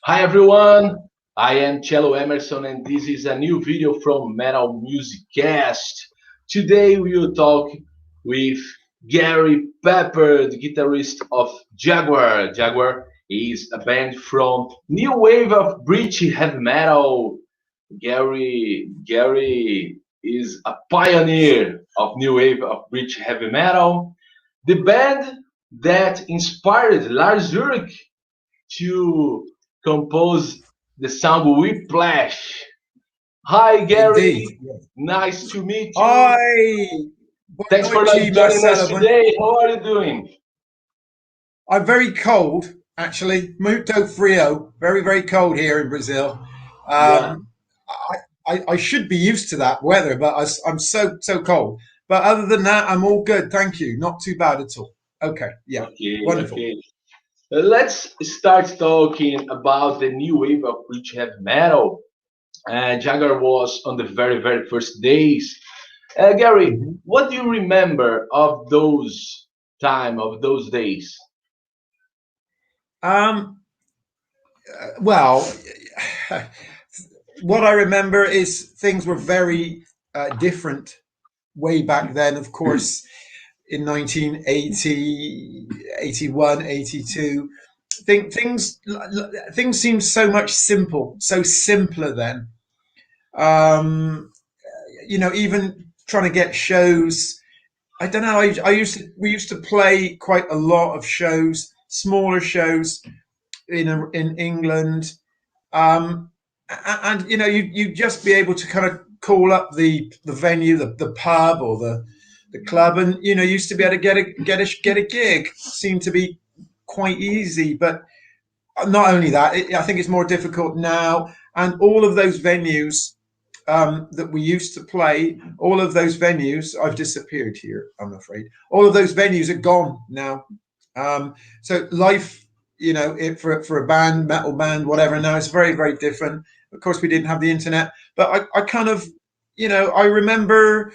Hi everyone, I am Cello Emerson and this is a new video from Metal Musikast. Today we will talk with Garry Pepperd, guitarist of Jaguar. Jaguar is a band from new wave of British heavy metal. Gary is a pioneer of new wave of British heavy metal. The band that inspired Lars Ulrich to compose the song Whiplash. Hi, Indeed. Gary. Nice to meet you. Hi, boa Thanks for noite, joining us Marcelo. today. How are you doing? I'm very cold, actually. Muito frio. Very, very cold here in Brazil. Yeah. Um, I should be used to that weather, but I'm so cold. But other than that, I'm all good. Thank you. Not too bad at all. Okay. Yeah. Okay. Wonderful. Okay. Let's start talking about the new wave of British heavy metal. Jagger was on the very first days. Gary, Mhm. what do you remember of those days? Um, well, what I remember is things were very different way back then. Of course, in 1980, 81, 82. Things seemed so much so simpler then. Um, even trying to get shows. I don't know. We used to play quite a lot of shows, smaller shows in England, and you just be able to kind of call up the venue, the pub or the club, and used to be able to get a gig. Seemed to be quite easy, but not only that, I think it's more difficult now. And all of those venues that we used to play, all of those venues, I've disappeared here, I'm afraid. All of those venues are gone now. So life, for a band, metal band, whatever, now it's very different. Of course, we didn't have the internet, but I kind of, I remember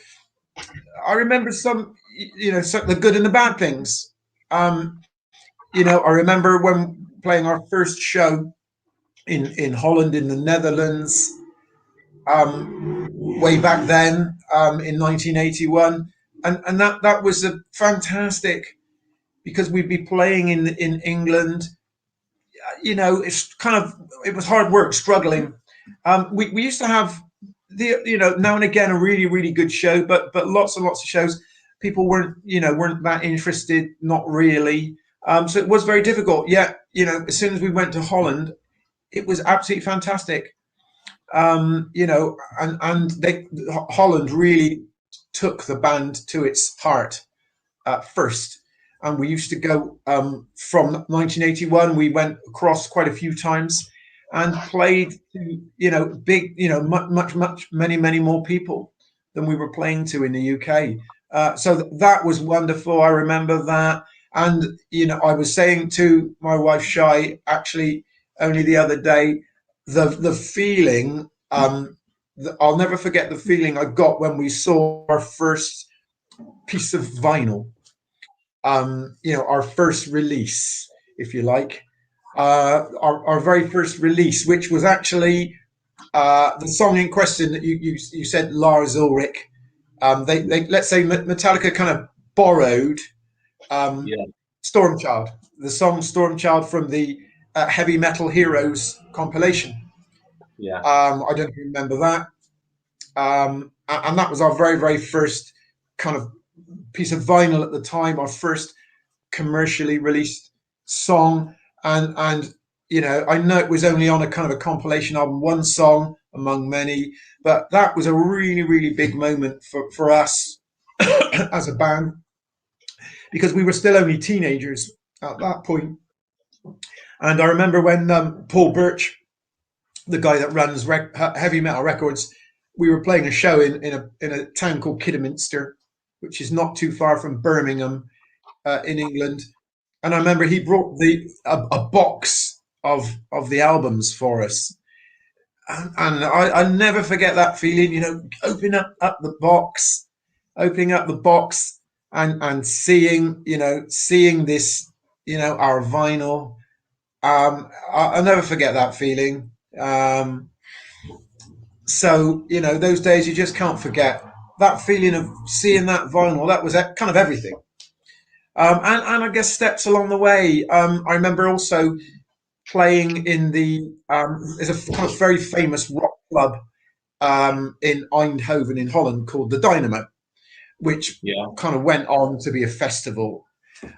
some, some, the good and the bad things. Um, I remember when playing our first show in Holland, in the Netherlands, way back then, in 1981, and that was a fantastic, because we'd be playing in England. It's kind of, it was hard work, struggling. We used to have now and again a really good show, but lots and lots of shows. People weren't that interested, not really. So it was very difficult. Yet, as soon as we went to Holland, it was absolutely fantastic. And Holland really took the band to its heart at first. And we used to go, from 1981. We went across quite a few times and played to big, much many more people than we were playing to in the UK. So that was wonderful. I remember that. And I was saying to my wife Shy, actually, only the other day, the feeling. I'll never forget the feeling I got when we saw our first piece of vinyl, our first release, if you like, our very first release, which was actually the song in question that you said, Lars Ulrich. They let's say Metallica kind of borrowed, um, Yeah. Stormchild, the song Stormchild from the Heavy Metal Heroes compilation. Yeah. I don't remember that. And that was our very first kind of piece of vinyl at the time, our first commercially released song. And I know it was only on a kind of a compilation album, one song among many, but that was a really big moment for us as a band, because we were still only teenagers at that point. And I remember when Paul Birch, the guy that runs Heavy Metal Records, we were playing a show in a town called Kidderminster, which is not too far from Birmingham, in England. And I remember he brought a box of the albums for us, and I never forget that feeling. Opening up the box, and seeing seeing this, our vinyl, I'll never forget that feeling. So those days you just can't forget that feeling of seeing that vinyl. That was kind of everything. And I guess steps along the way. I remember also playing in there's a kind of very famous rock club in Eindhoven in Holland called the Dynamo, which Yeah. kind of went on to be a festival.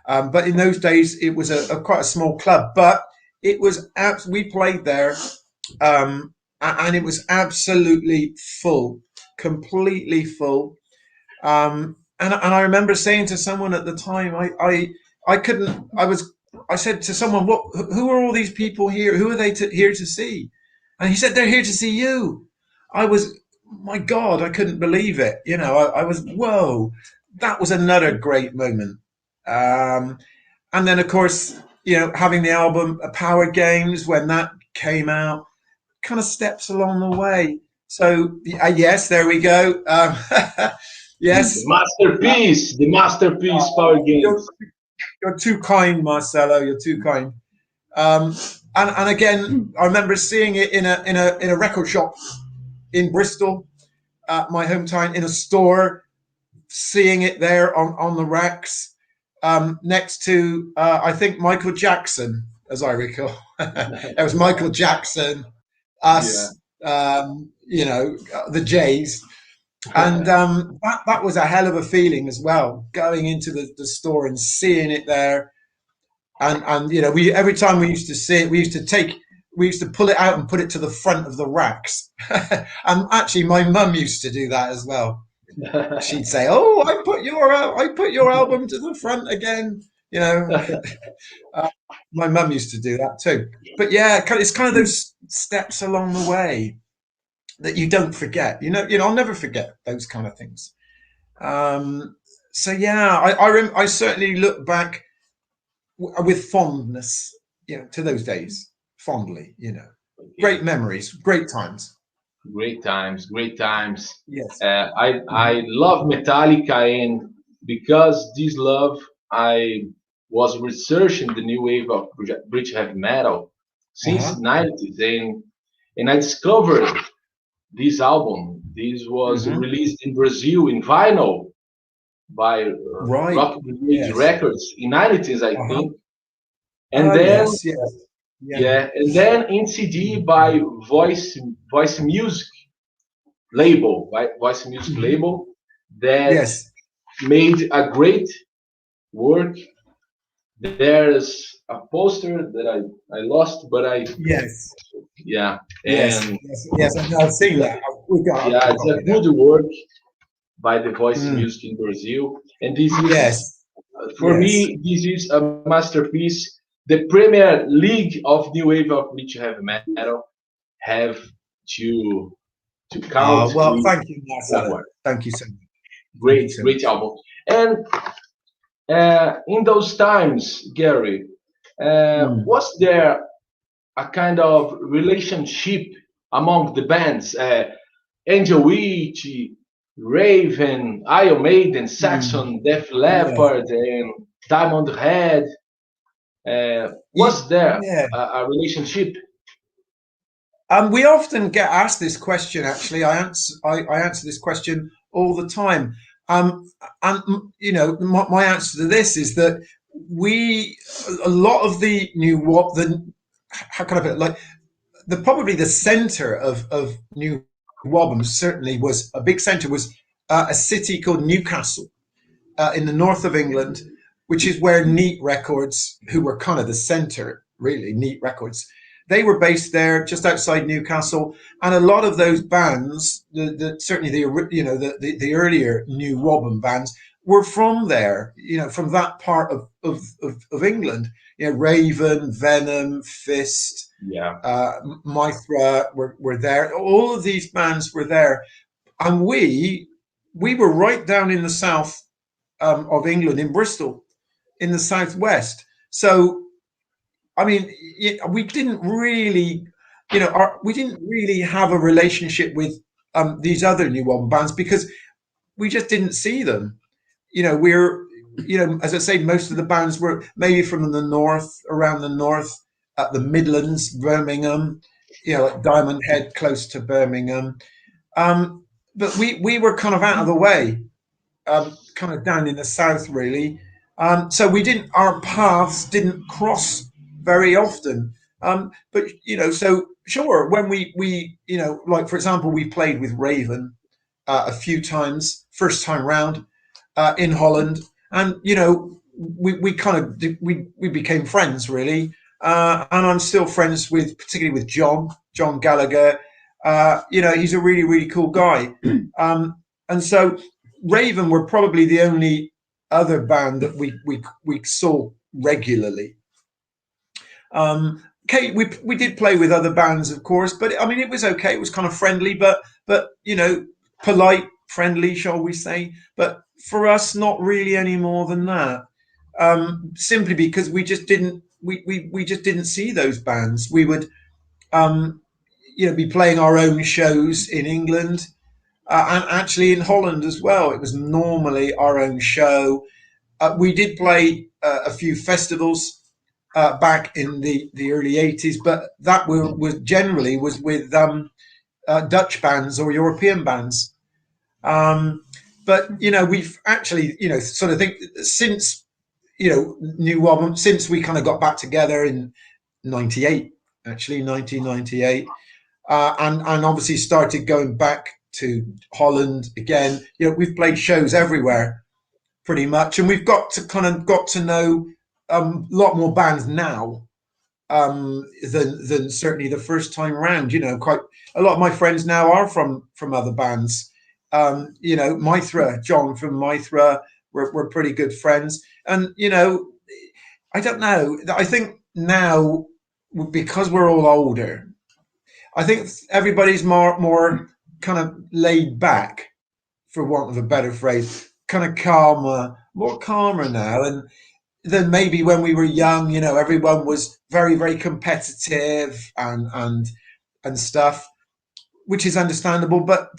But in those days, it was quite a small club. But it was we played there, and it was absolutely full, completely full. And I remember saying to someone at the time, I couldn't. I said to someone, "What? Who are all these people here? Who are they here to see?" And he said, "They're here to see you." I was, my God, I couldn't believe it. I was, whoa, that was another great moment. And then, of course, having the album Power Games when that came out, kind of steps along the way. So, yes, there we go. Yes. The masterpiece, Power You're, Games. you're too kind, Marcelo. You're too kind. And again, I remember seeing it in a record shop in Bristol, my hometown, in a store, seeing it there on the racks, next to I think Michael Jackson, as I recall. It was Michael Jackson, us, the Jays. And that was a hell of a feeling as well, going into the store and seeing it there. And we every time we used to see it, we used to pull it out and put it to the front of the racks. And actually, my mum used to do that as well. She'd say, "Oh, I put your album to the front again." My mum used to do that too. But yeah, it's kind of those steps along the way that you don't forget. I'll never forget those kind of things. So yeah, I certainly look back with fondness, to those days, fondly. Great memories, great times. Great times, great times. Yes. I love Metallica, and because this love, I was researching the new wave of British heavy metal since Uh-huh. '90s, and I discovered this album. This was Hmm. released in Brazil in vinyl by Right. Rock Bridge Yes. Records in '90s, I Uh-huh. think, and Oh, then yes, yes. Yeah. yeah, and then in CD by Voice Music label, right? Voice Music Hmm. label that Yes. made a great work. There's a poster that I lost, but Yes. yeah, Yes. and Yes. Yes. I've it's seen that. We've got yeah, a it's a copy there. good work by the Voice Mm. Music in Brazil, and this is Yes. for Yes. me this is a masterpiece. The Premier League of new wave of British heavy metal have to to count Well, with thank you, Marcelo. Jaguar. Thank you so much. Thank you Great, so great much. album. And in those times, Gary, Mm. was there a kind of relationship among the bands? Angel Witch, Raven, Iron Maiden, Mm. Saxon, Def Yes. Leppard, and Diamond Head. Was there Yeah. a relationship? We often get asked this question. Actually, I answer this question all the time. And my answer to this is that a lot of the new what the how can I put it, like probably the center of New Wobham certainly was a big center was a city called Newcastle in the north of England, which is where Neat Records, who were kind of the center, really, Neat Records, they were based there just outside Newcastle, and a lot of those bands, certainly the earlier New Wobham bands, were from there, from that part of England. Raven, Venom, Fist, Yeah. Mithra were there. All of these bands were there, and we were right down in the south of England, in Bristol, in the southwest. So, I mean, we didn't really, we didn't really have a relationship with these other New One bands because we just didn't see them. We're, as I say, most of the bands were maybe from the north, around the north. at the Midlands, Birmingham, like Diamond Head, close to Birmingham. But we were kind of out of the way, kind of down in the south, really. So our paths didn't cross very often. But so sure, when we like for example, we played with Raven a few times, first time round in Holland, and we kind of we became friends really, and I'm still friends particularly with John Gallagher. He's a really really cool guy, and so Raven were probably the only other band that we saw regularly. Okay, we did play with other bands, of course, but I mean it was okay. It was kind of friendly, but polite, friendly, shall we say? But for us, not really any more than that. Simply because we just didn't see those bands. We would be playing our own shows in England, and actually in Holland as well. It was normally our own show. We did play a few festivals back in the early 80s, but that was generally with Dutch bands or European bands. But we've actually sort of think since new album, since we kind of got back together in 1998, and obviously started going back to Holland again. We've played shows everywhere pretty much, and we've got to know a lot more bands now than certainly the first time round. Quite a lot of my friends now are from other bands. Mithra, John from Mithra, we're pretty good friends, and I don't know. I think now, because we're all older, I think everybody's more kind of laid back, for want of a better phrase, kind of more calmer now, and than maybe when we were young. Everyone was very very competitive and stuff, which is understandable, but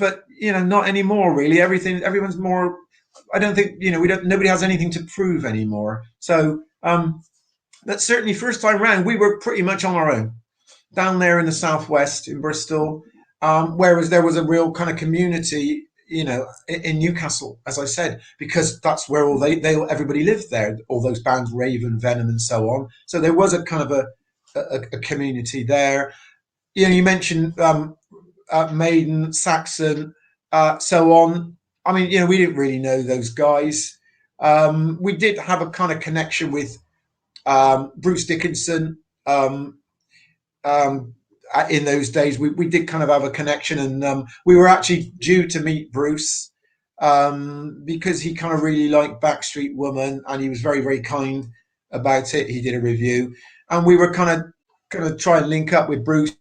not anymore really. Everyone's more. I don't think nobody has anything to prove anymore. So but certainly first time round we were pretty much on our own down there in the southwest in Bristol, whereas there was a real kind of community in Newcastle, as I said, because that's where everybody lived there, all those bands, Raven, Venom and so on. So there was a kind of a community there. You mentioned Maiden, Saxon, so on. I mean, we didn't really know those guys. We did have a kind of connection with Bruce Dickinson. In those days, we did kind of have a connection, and we were actually due to meet Bruce because he kind of really liked Backstreet Woman, and he was very, very kind about it. He did a review, and we were kind of try and link up with Bruce.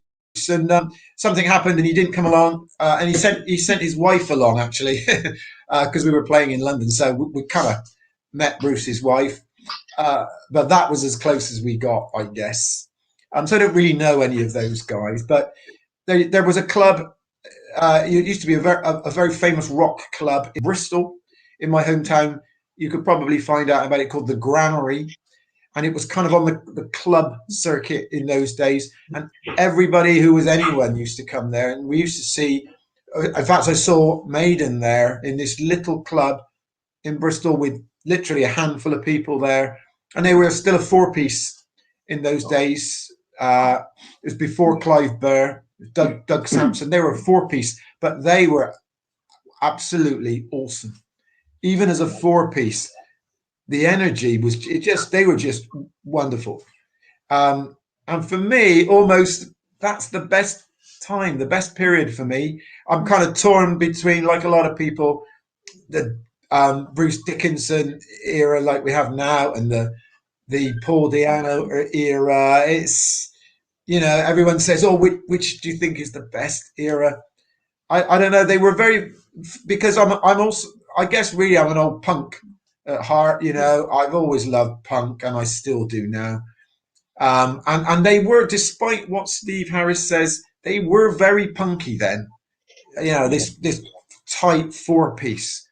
And something happened, and he didn't come along, and he sent his wife along actually, because we were playing in London. So we kind of met Bruce's wife, but that was as close as we got, I guess. So I don't really know any of those guys, but there was a club. It used to be a very famous rock club in Bristol, in my hometown. You could probably find out about it, called the Granary. And it was kind of on the club circuit in those days. And everybody who was anyone used to come there. And we used to see, in fact, I saw Maiden there in this little club in Bristol with literally a handful of people there. And they were still a four-piece in those days. It was before Clive Burr, Doug Sampson. They were a four-piece, but they were absolutely awesome. Even as a four-piece, the energy was they were just wonderful. And for me, almost that's the best time, the best period for me. I'm kind of torn between, like a lot of people, the Bruce Dickinson era like we have now and the Paul Di'Anno era. It's, everyone says, oh, which do you think is the best era? I don't know. They were very, because I'm also, I guess really I'm an old punk at heart. I've always loved punk, and I still do now. And they were, despite what Steve Harris says, they were very punky then. This tight four-piece,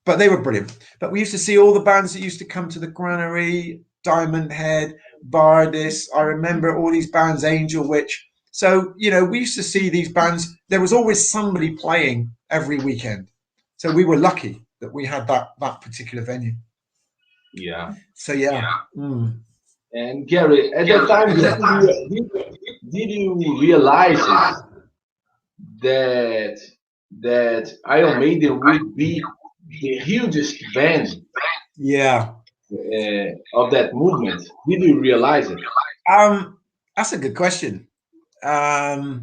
but they were brilliant. But we used to see all the bands that used to come to the Granary, Diamond Head, Bardis. I remember all these bands, Angel Witch. So, we used to see these bands. There was always somebody playing every weekend. So we were lucky that we had that particular venue. Yeah. So, yeah. Mm. And Garry, at that time, did you realize it that Iron Maiden would be the hugest band Yeah. of that movement? Did you realize it? That's a good question. I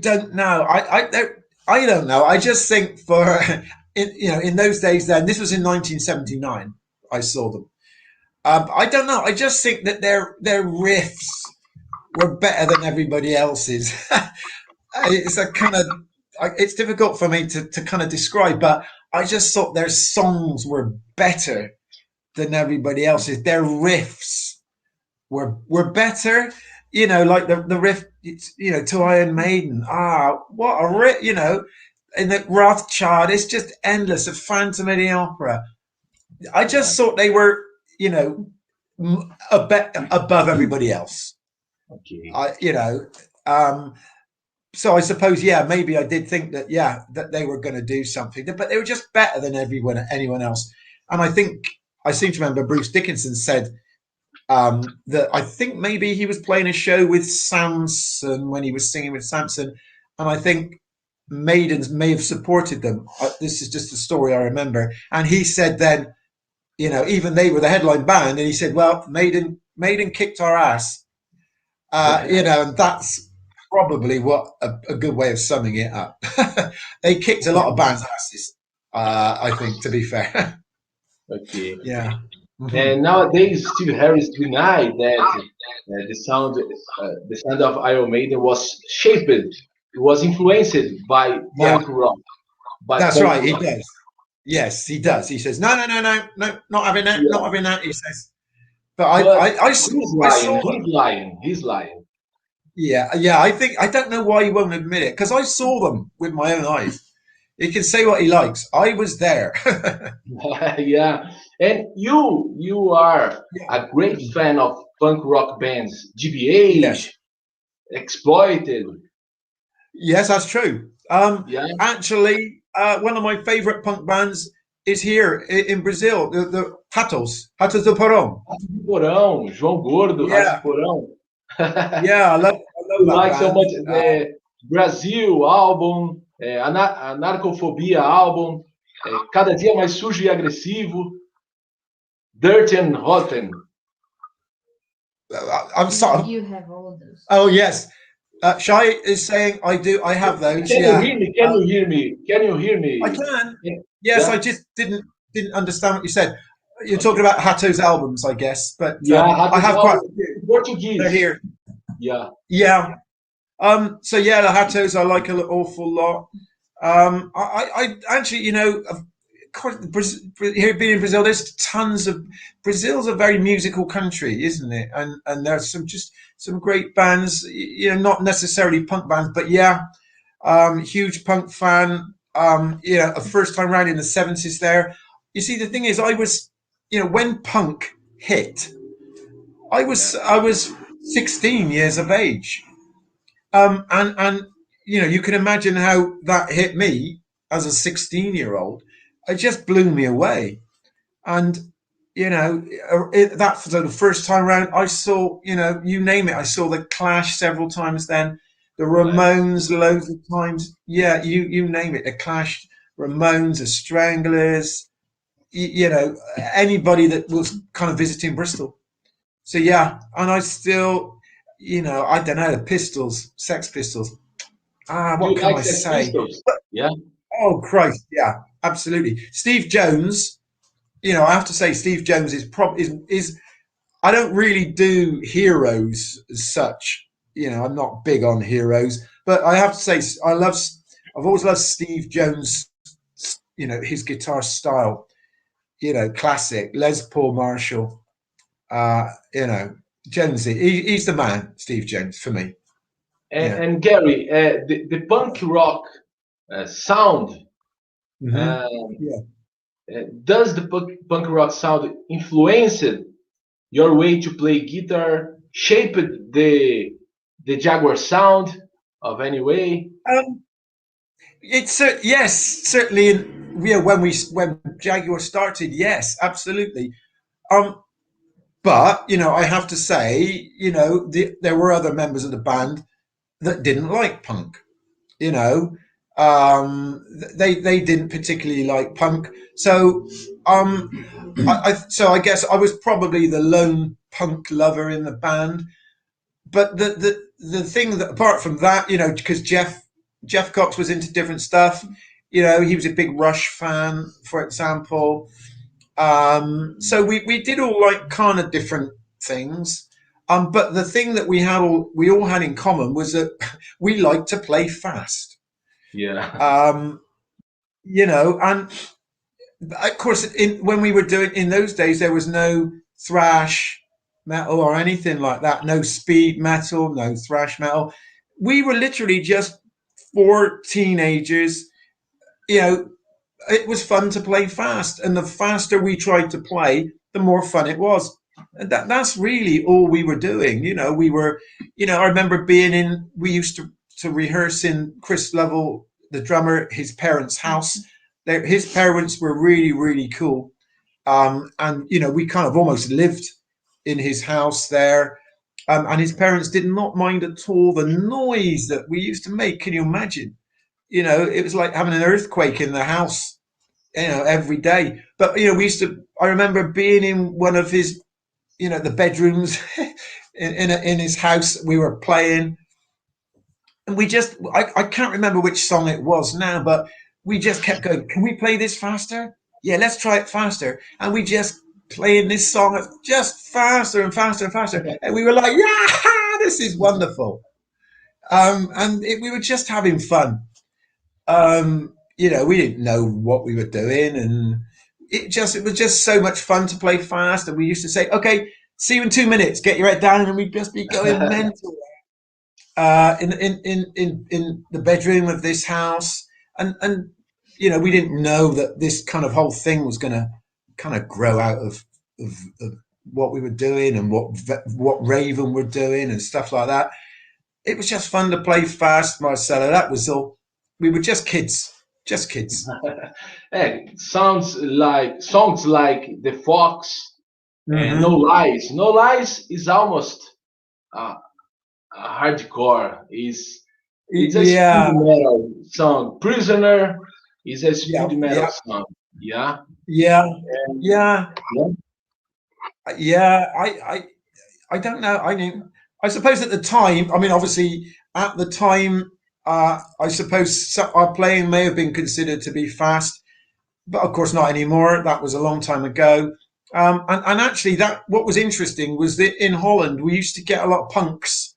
don't know. I don't know. I just think in those days then, this was in 1979. I saw them. I don't know. I just think that their riffs were better than everybody else's. It's a kind of it's difficult for me to kind of describe, but I just thought their songs were better than everybody else's. Their riffs were better. Like the riff, to Iron Maiden. What a riff! In the Rothschild, it's just endless. A Phantom of the Opera. I just thought they were, above everybody else. Okay. So I suppose, maybe I did think that they were going to do something, but they were just better than anyone else. And I seem to remember Bruce Dickinson said that I think maybe he was playing a show with Samson when he was singing with Samson, and I think Maidens may have supported them. This is just a story I remember. And he said then, even they were the headline band, and he said, well, Maiden kicked our ass. And that's probably what a good way of summing it up. They kicked a lot of bands' asses, I think, to be fair. Okay. Yeah. Mm-hmm. And nowadays, Steve Harris denied that the sound of Iron Maiden was shaped, it was influenced by punk rock. That's right. He does. Yes, he does. He says, no, not having that, not having that. He says, but he's lying. Yeah. I don't know why he won't admit it, because I saw them with my own eyes. He can say what he likes. I was there. Yeah, and you are a great fan of punk rock bands, GBH, Exploited. Yes, that's true. Actually, one of my favorite punk bands is here in Brazil, the Ratos do Porão. Ratos do Porão, João Gordo, Ratos do Porão. I love you that like band. So much the Brazil album, Anarcofobia album, Cada Dia Mais Sujo e Agressivo, Dirty and Rotten. I'm sorry. You have all those. Oh yes. Shai is saying I do. I have those. Can you hear me? Can you hear me? Can you hear me? I can. Yes, I just didn't understand what you said. You're talking about Hato's albums, I guess, but I have quite a few. Portuguese. They're here. Yeah. So the Hatos I like an awful lot. I actually, here being in Brazil, there's tons of. Brazil's a very musical country, isn't it? And there's some great bands. Not necessarily punk bands, but huge punk fan. A first time round in the 70s there. You see, the thing is, I was, when punk hit, I was 16 years of age. And you can imagine how that hit me as a 16-year-old. It just blew me away. And, that's the first time round I saw, you name it. I saw the Clash several times then. The Ramones loads of times. Yeah, you name it. The Clash, Ramones, the Stranglers, anybody that was kind of visiting Bristol. So, and I still, I don't know, the Pistols, Sex Pistols. What can I say? Yeah. Oh, Christ, yeah, absolutely. Steve Jones, I have to say Steve Jones is I don't really do heroes as such. I'm not big on heroes, but I have to say I've always loved Steve Jones, his guitar style, classic, Les Paul Marshall, Jonesy. He's the man, Steve Jones, for me. And Garry, the punk rock sound, does the punk rock sound influenced your way to play guitar shaped the Jaguar sound of any way? Um, it's yes, certainly. When Jaguar started, yes, absolutely. Um, but I have to say, there were other members of the band that didn't like punk. You know, they didn't particularly like punk. So I guess I was probably the lone punk lover in the band. But the thing that, apart from that, because Jeff Cox was into different stuff. He was a big Rush fan, for example. So we did all like kind of different things. But the thing that we all had in common was that we liked to play fast. Yeah. Um, and of course, when we were doing in those days, there was no thrash metal or anything like that. No speed metal, no thrash metal. We were literally just four teenagers. It was fun to play fast, and the faster we tried to play, the more fun it was. And that's really all we were doing. We were, I remember we used to rehearse in Chris Lovell, the drummer, his parents' house. His parents were really, really cool. And, we kind of almost lived in his house there. And his parents did not mind at all the noise that we used to make. Can you imagine? It was like having an earthquake in the house, every day. But, I remember being in one of his, the bedrooms in his house. We were playing, and I can't remember which song it was now, but we just kept going, can we play this faster? Yeah, let's try it faster. And we just playing this song just faster and faster and faster. And we were like, yeah, this is wonderful. We were just having fun. We didn't know what we were doing, and it was just so much fun to play fast. And we used to say, okay, see you in 2 minutes, get your head down, and we'd just be going mental in the bedroom of this house. And we didn't know that this kind of whole thing was going to kind of grow out of what we were doing and what Raven were doing and stuff like that. It was just fun to play fast, Marcelo. That was all. We were just kids. Just kids. Hey, songs like The Fox and Mm-hmm. No Lies. No Lies is almost uh, hardcore. It's a speed Yeah, metal song. Prisoner is a yeah, speed metal yeah, song. Yeah. yeah, And, yeah, yeah. yeah. I don't know. I mean, I suppose at the time, I mean, obviously at the time, I suppose our playing may have been considered to be fast, but of course not anymore. That was a long time ago. And actually, that what was interesting was that in Holland we used to get a lot of punks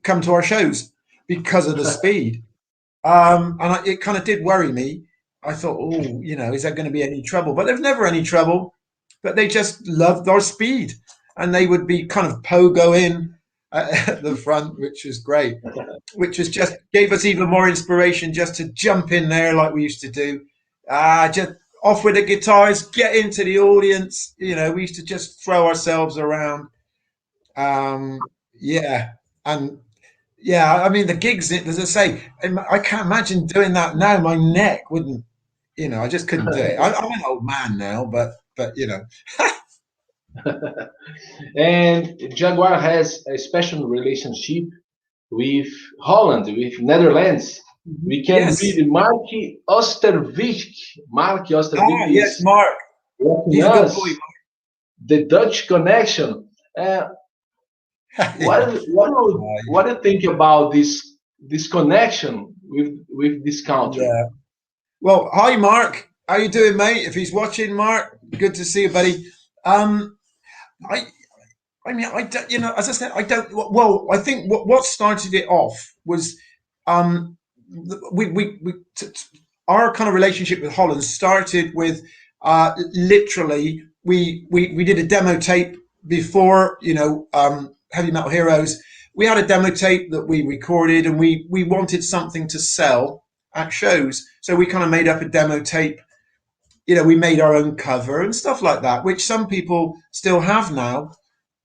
come to our shows because of the speed. It kind of did worry me. I thought, oh, is there going to be any trouble? But there's never any trouble. But they just loved our speed, and they would be kind of pogoing at the front, which was great. Which was just gave us even more inspiration just to jump in there like we used to do. Just off with the guitars, get into the audience. We used to just throw ourselves around. Yeah, and yeah, I mean the gigs. As I say, I can't imagine doing that now. My neck wouldn't. I just couldn't do it. I'm an old man now, but. And Jaguar has a special relationship with Holland, with Netherlands. We can Yes. read Osterwijk. Mark Osterwijk Yes, is Mark. letting He's a good boy. us the Dutch connection. Yeah. What do you think about this connection with this country? Yeah. Well, hi, Mark. How you doing, mate? If he's watching, Mark, good to see you, buddy. Um, I, I mean, I don't, as I said, I don't. Well, I think what started it off was, um, our kind of relationship with Holland started with, literally, we did a demo tape before, Heavy Metal Heroes. We had a demo tape that we recorded, and we wanted something to sell at shows, so we kind of made up a demo tape. We made our own cover and stuff like that, which some people still have now.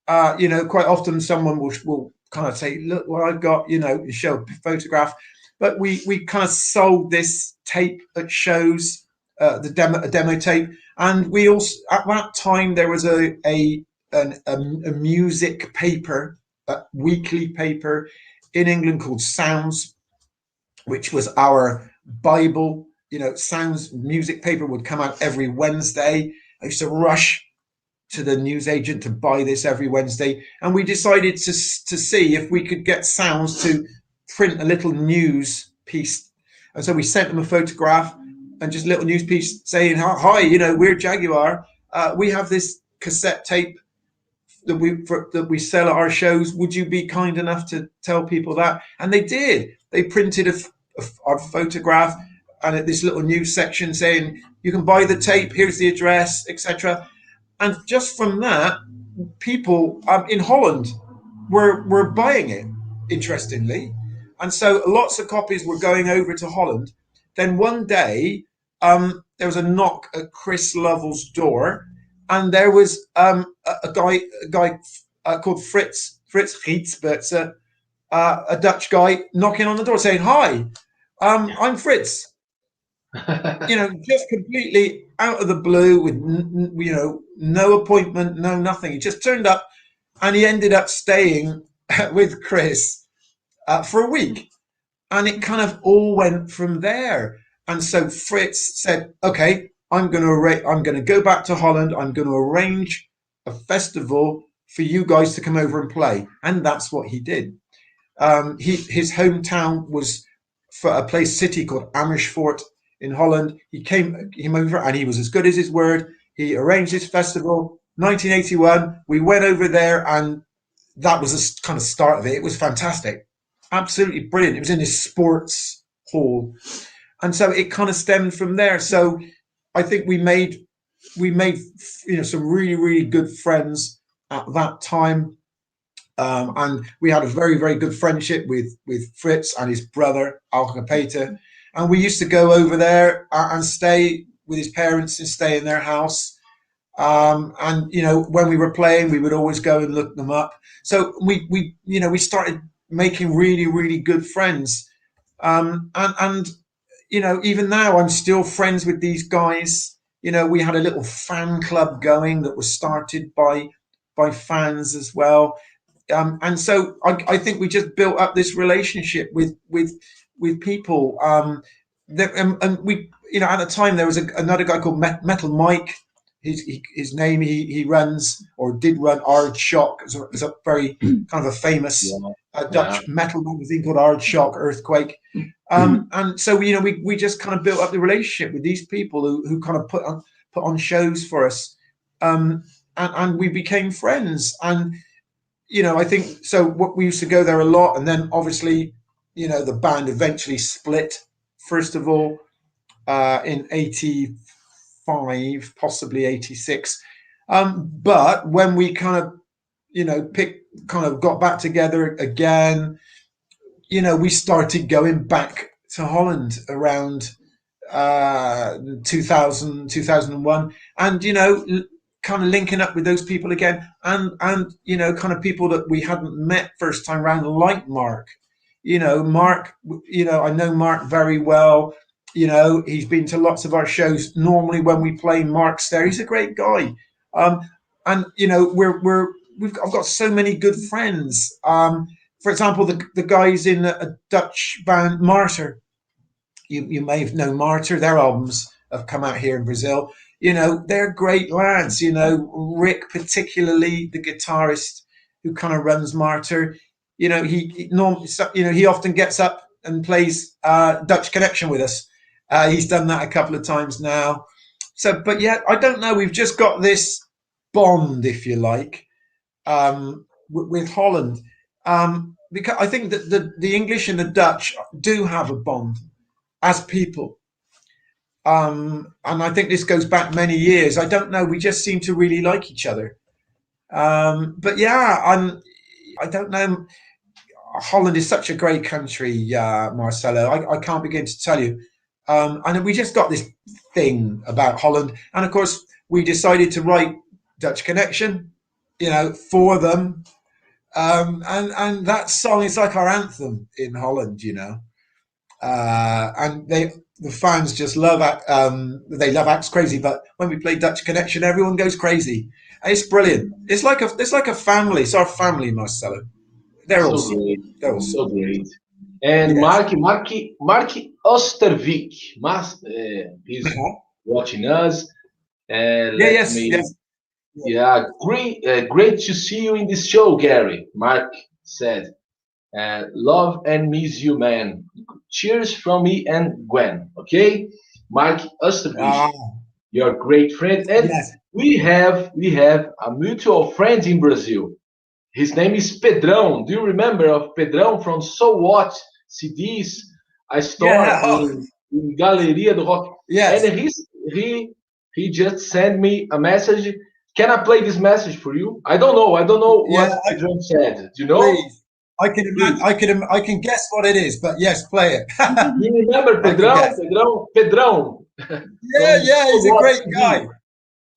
quite often someone will kind of say, look what I've got, show a photograph. But we kind of sold this tape at shows, a demo tape. And we also, at that time, there was a music paper, a weekly paper in England called Sounds, which was our Bible. Sounds music paper would come out every Wednesday. I used to rush to the newsagent to buy this every Wednesday, and we decided to see if we could get Sounds to print a little news piece. And so we sent them a photograph and just a little news piece saying, "Hi, we're Jaguar. We have this cassette tape that we sell at our shows. Would you be kind enough to tell people that?" And they did. They printed our photograph and at this little news section saying, "You can buy the tape. Here's the address, etc." And just from that, people in Holland were buying it, interestingly. And so lots of copies were going over to Holland. Then one day, there was a knock at Chris Lovell's door, and there was a guy called Fritz Rietzbertzer, a Dutch guy, knocking on the door saying, "Hi, I'm Fritz." Just completely out of the blue with, no appointment, no nothing. He just turned up, and he ended up staying with Chris for a week. And it kind of all went from there. And so Fritz said, "Okay, I'm going to go back to Holland. I'm going to arrange a festival for you guys to come over and play." And that's what he did. His hometown was for a city called Amersfoort in Holland. He came over, and he was as good as his word. He arranged this festival. 1981, we went over there, and that was the kind of start of it. It was fantastic, absolutely brilliant. It was in this sports hall, and so it kind of stemmed from there. So I think we made some really, really good friends at that time. And we had a very, very good friendship with Fritz and his brother, Alke Peter. And we used to go over there and stay with his parents and stay in their house. And when we were playing, we would always go and look them up. So we started making really, really good friends. And even now I'm still friends with these guys. We had a little fan club going that was started by fans as well. And so I think we just built up this relationship with people. And we, at the time there was another guy called Metal Mike. His name, he runs or did run Aardschok. It's a very kind of a famous Dutch metal magazine called Aardschok, Earthquake. And so we just kind of built up the relationship with these people who kind of put on shows for us, and we became friends. And I think so. What we used to go there a lot, and then obviously, the band eventually split. First of all, in '85, possibly '86, but when we kind of got back together again, we started going back to Holland around 2000, 2001, and kind of linking up with those people again, and kind of people that we hadn't met first time round, like Mark. Mark, I know Mark very well. He's been to lots of our shows. Normally when we play, Mark's there. He's a great guy. And I've got so many good friends. For example, the guys in a Dutch band, Martyr. You may have known Martyr. Their albums have come out here in Brazil. They're great lads. Rick, particularly the guitarist who kind of runs Martyr. He often gets up and plays Dutch Connection with us. He's done that a couple of times now. So, but yeah, I don't know. We've just got this bond, if you like, with Holland, because I think that the English and the Dutch do have a bond as people. And I think this goes back many years. I don't know. We just seem to really like each other. But yeah, I don't know. Holland is such a great country, Marcelo. I can't begin to tell you. And we just got this thing about Holland. And of course, we decided to write Dutch Connection. for them. And that song is like our anthem in Holland, and the fans just love they love Acts Crazy. But when we play Dutch Connection, everyone goes crazy. It's brilliant. It's like a family. It's our family, Marcelo. They're So awesome. great, They're awesome. so great. And Yes. Mark Ostervik, he's watching us. And Yeah. let Yes. me, Yes. yeah, great to see you in this show, Gary. Mark said, love and miss you, man. Cheers from me and Gwen. Okay, Mark Ostervik, Ah, your great friend, and yes. we have a mutual friend in Brazil. His name is Pedrão. Do you remember of Pedrão from So What CDs? A store Yeah. Oh, in Galeria do Rock. yes. And he just sent me a message. Can I play this message for you? I don't know. I don't know what Yeah. Pedrão said. Do you know? Please. I can Please. imagine. I can guess what it is, but yes, play it. You remember I can Pedrão? guess. Pedrão. Yeah. From Yeah. So He's a What great CD. guy.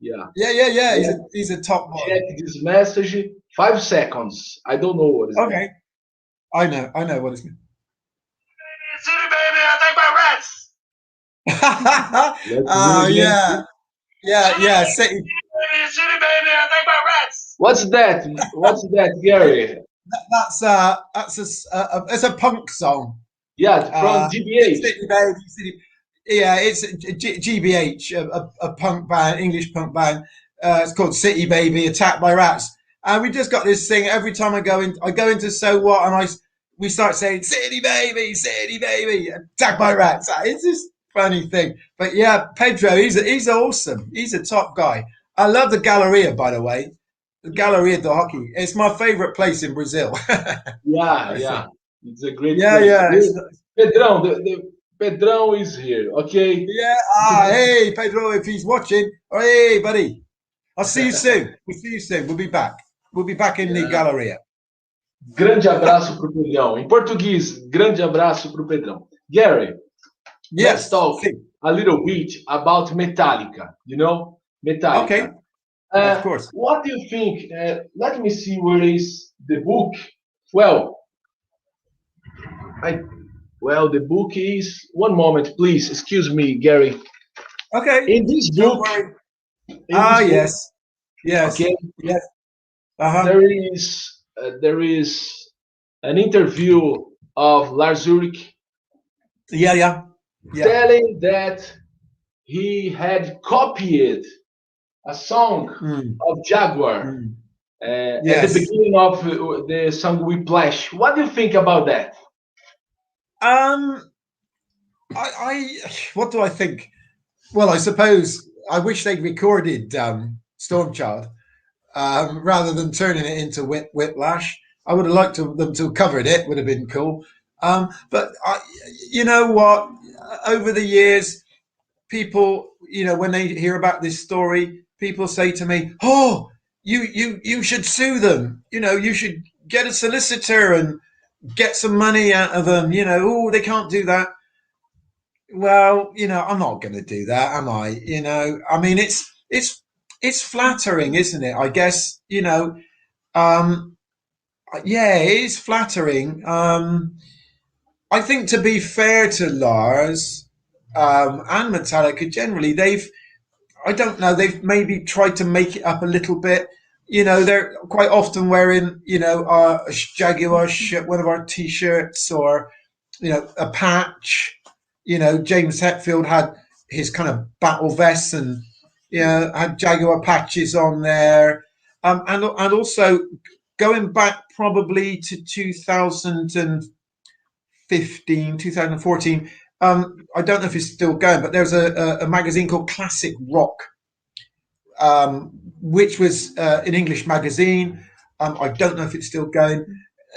Yeah. Yeah. Yeah. He's a top boy. Check this message. 5 seconds. I don't know what is that. Okay. I know what it's. City baby, I take my rats. Yeah. City. City baby, I take my rats. What's that? What's that, Gary? It's a punk song. Yeah, from GBH. City Baby, City. Yeah, it's GBH, a punk band, English punk band. It's called City Baby, Attacked by Rats. And we just got this thing every time I go into So What, and we start saying City Baby, Attacked by Rats. It's this funny thing. But yeah, Pedro, he's awesome. He's a top guy. I love the Galleria, by the way. The Galleria do Hockey. It's my favorite place in Brazil. Yeah. It's a great Yeah, place. yeah. Pedrão, the Pedrão is here, okay? Yeah. Hey, Pedro, if he's watching. Oh, hey, buddy. I'll see you soon. We'll see you soon. We'll be back. We'll be back in the Galleria. Grande abraço pro Pedrão. Em português, grande abraço pro Pedrão. Gary, let's Yes. talk a little bit about Metallica. You know, Metallica. Okay. Of course. What do you think? Let me see where is the book. Well, the book is. One moment, please. Excuse me, Gary. Okay. In this Don't book. worry. Yes. Yes. Okay. Yes. Uh-huh. There is an interview of Lars Ulrich Yeah. telling that he had copied a song of Jaguar at Yes. the beginning of the song Whiplash. What do you think about that? What do I think? Well, I suppose I wish they'd recorded Stormchild rather than turning it into Whiplash. I would have liked them to have covered it. Would have been cool. But you know what? Over the years, people, when they hear about this story, people say to me, "Oh, you should sue them. You should get a solicitor and get some money out of them. Oh, they can't do that." Well, I'm not going to do that, am I? I mean, it's flattering, isn't it? I guess, yeah, it is flattering. I think, to be fair to Lars and Metallica generally, I don't know, they've maybe tried to make it up a little bit. They're quite often wearing, a Jaguar shirt, one of our T-shirts, or, a patch. James Hetfield had his kind of battle vests and, had Jaguar patches on there. And also going back probably to 2015, 2014, I don't know if it's still going, but there's a magazine called Classic Rock, which was an English magazine. I don't know if it's still going.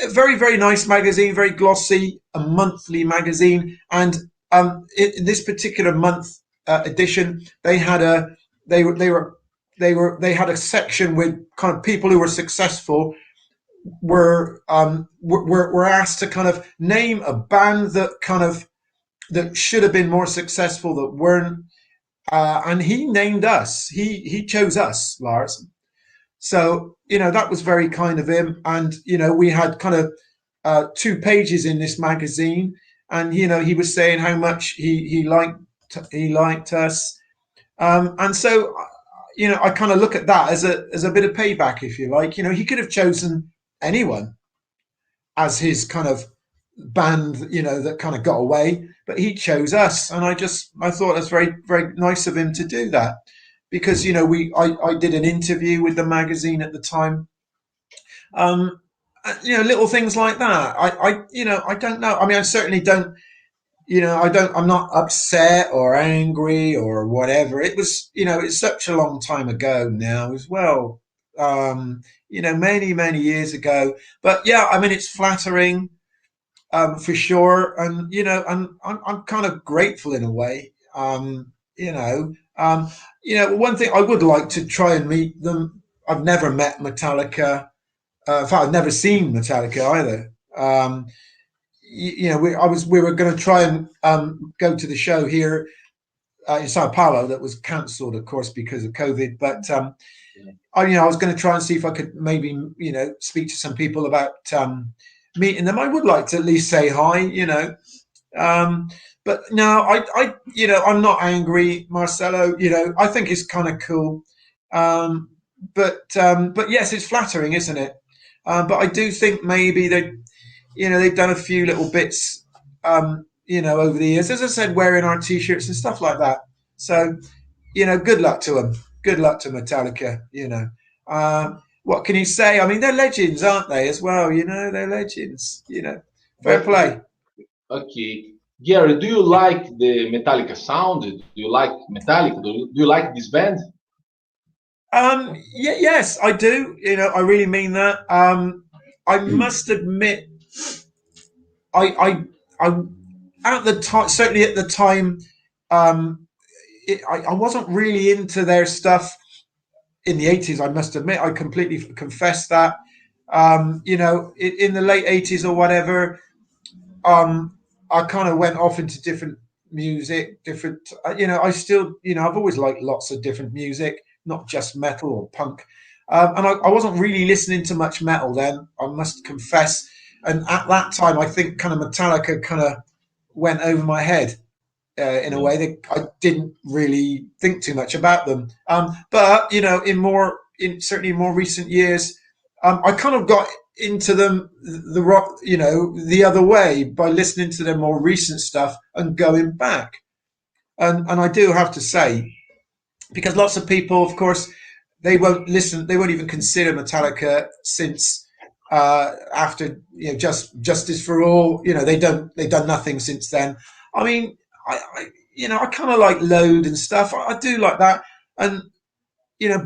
A very, very nice magazine, very glossy, a monthly magazine. And in this particular month edition, they had a section with kind of people who were successful were asked to kind of name a band that should have been more successful that weren't, and he named us. He chose us, Lars. So, that was very kind of him. And, we had kind of 2 pages in this magazine, and, he was saying how much he liked us. And so, I kind of look at that as a bit of payback, if you like. He could have chosen anyone as his kind of band, that kind of got away, but he chose us. And I thought that's very, very nice of him to do that, because, I did an interview with the magazine at the time. Little things like that. I don't know. I mean, I certainly don't, I'm not upset or angry or whatever. It was, it's such a long time ago now as well. Many, many years ago. But yeah, I mean, it's flattering, for sure. And, and I'm kind of grateful in a way. One thing I would like to try and meet them. I've never met Metallica. In fact, I've never seen Metallica either. We were going to try and go to the show here in Sao Paulo that was cancelled, of course, because of COVID. But I was going to try and see if I could maybe speak to some people about meeting them. I would like to at least say hi, but no, I'm not angry, Marcelo. I think it's kind of cool. But yes, it's flattering, isn't it? But I do think maybe they've done a few little bits, over the years. As I said, wearing our T-shirts and stuff like that. So, good luck to them. Good luck to Metallica. What can you say? I mean, they're legends, aren't they? As well, they're legends. Fair play. Okay, Gary, do you like the Metallica sound? Do you like Metallica? Do you like this band? Yes, I do. I really mean that. I must admit, I at the time, certainly at the time, I wasn't really into their stuff in the 80s. I must admit, I completely confess that. In the late 80s or whatever, I kind of went off into different music, I still, I've always liked lots of different music, not just metal or punk. And I wasn't really listening to much metal then, I must confess. And at that time, I think kind of Metallica kind of went over my head in a way that I didn't really think too much about them. But in certainly more recent years, I kind of got into them the rock, the other way by listening to their more recent stuff and going back. And I do have to say, because lots of people, of course, they won't even consider Metallica since after Justice for All. They've done nothing since then. I mean, I kind of like Load and stuff. I do like that, and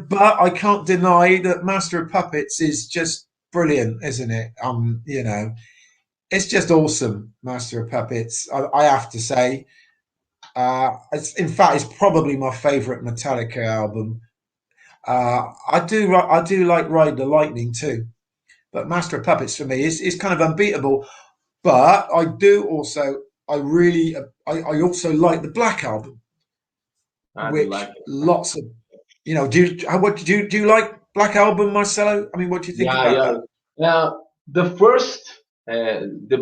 but I can't deny that Master of Puppets is just brilliant, isn't it? It's just awesome, Master of Puppets. I have to say, in fact, it's probably my favourite Metallica album. I do like Ride the Lightning too, but Master of Puppets for me is kind of unbeatable. But I also like the Black Album, which like it. Lots of do you like Black Album, Marcelo? I mean, what do you think about that? Now, the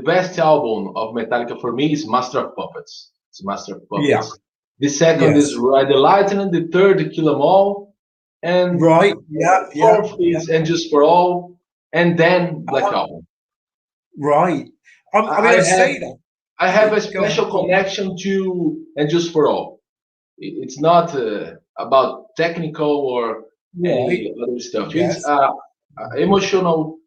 best album of Metallica for me is Master of Puppets. It's Master of Puppets. Yeah. The second Yes. is Ride the Lightning. The third, Kill 'Em All. And Right. Yeah. fourth is And Just for All. And then Black Album. Right. I have a special connection to And Just for All. It's not about technical or any other stuff. Yes. It's emotional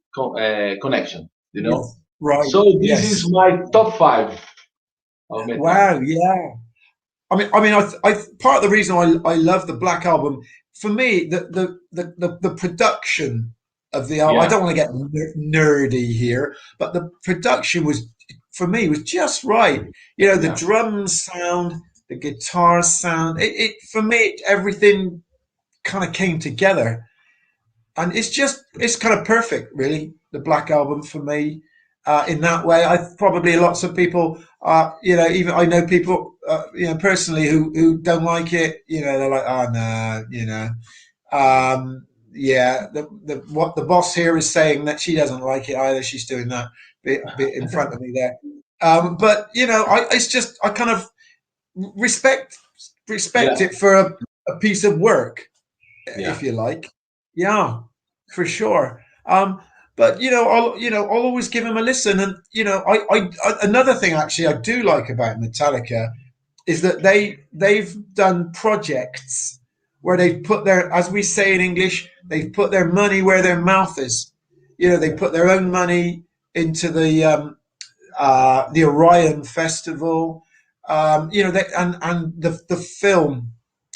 connection, Yes. Right. So this is my top 5 of Metallica. Wow. Yeah. I mean, I part of the reason I love the Black Album, for me, the production of the album. I don't want to get nerdy here, but the production was just right. The drums sound, the guitar sound. It for me, everything kind of came together, and it's kind of perfect, really. The Black Album for me, in that way. Probably lots of people, even I know people, personally who don't like it. They're like, oh no, yeah, what the boss here is saying that she doesn't like it either. She's doing that bit in front of me there. But it's just I kind of respect it for a piece of work, if you like. Yeah, for sure. But I'll always give him a listen. And I another thing actually I do like about Metallica is that they've done projects where they've put their, as we say in English, they've put their money where their mouth is. They put their own money into the Orion Festival. And the film,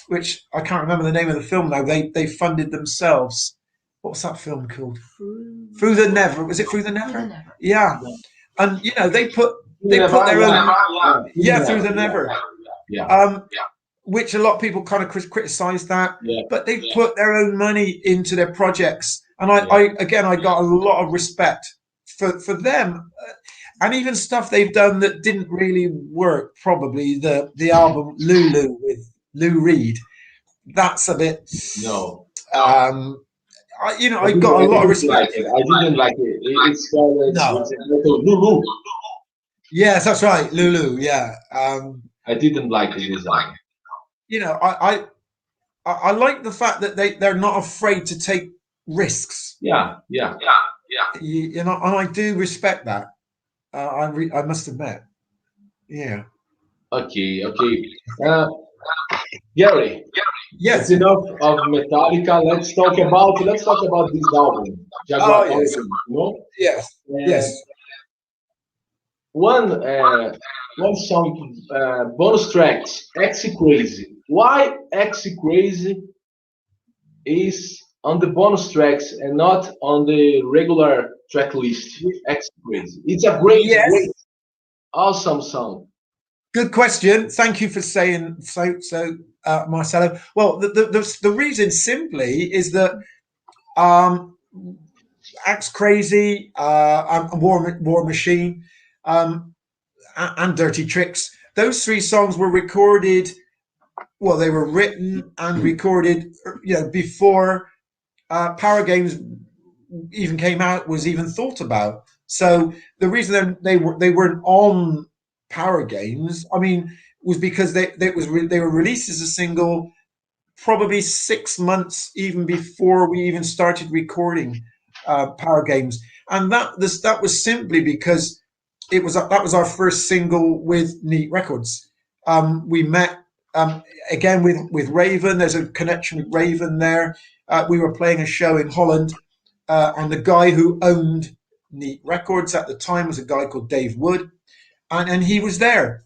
which I can't remember the name of the film now. They funded themselves. What was that film called? Through the Never. Was it Through the Never? Through the Never. Yeah. And they put their own Through the Never. Which a lot of people kind of criticize that, but they've put their own money into their projects, and I got a lot of respect for them, and even stuff they've done that didn't really work. Probably the album Lulu with Lou Reed. That's a bit I got a lot of respect. I didn't like it. It's called Lulu. Yes, that's right, Lulu. Yeah. I didn't like the design. I like the fact that they're not afraid to take risks. Yeah. And I do respect that. I must admit. Yeah. Okay. Gary. Yes. It's enough of Metallica. Let's talk about this album, Jaguar. Yes. Yes. One song, bonus tracks, X Crazy. Why X Crazy is on the bonus tracks and not on the regular track list? X Crazy. It's a great, awesome song. Good question. Thank you for saying so, Marcelo. Well, the reason simply is that X Crazy, War Machine, and Dirty Tricks. Those three songs were recorded. Well, they were written and recorded, before Power Games even came out, was even thought about. So the reason they weren't on Power Games, was because they were released as a single, probably 6 months even before we even started recording Power Games, and that was simply because that was our first single with Neat Records. We met again with Raven. There's a connection with Raven there. We were playing a show in Holland, and the guy who owned Neat Records at the time was a guy called Dave Wood, and he was there,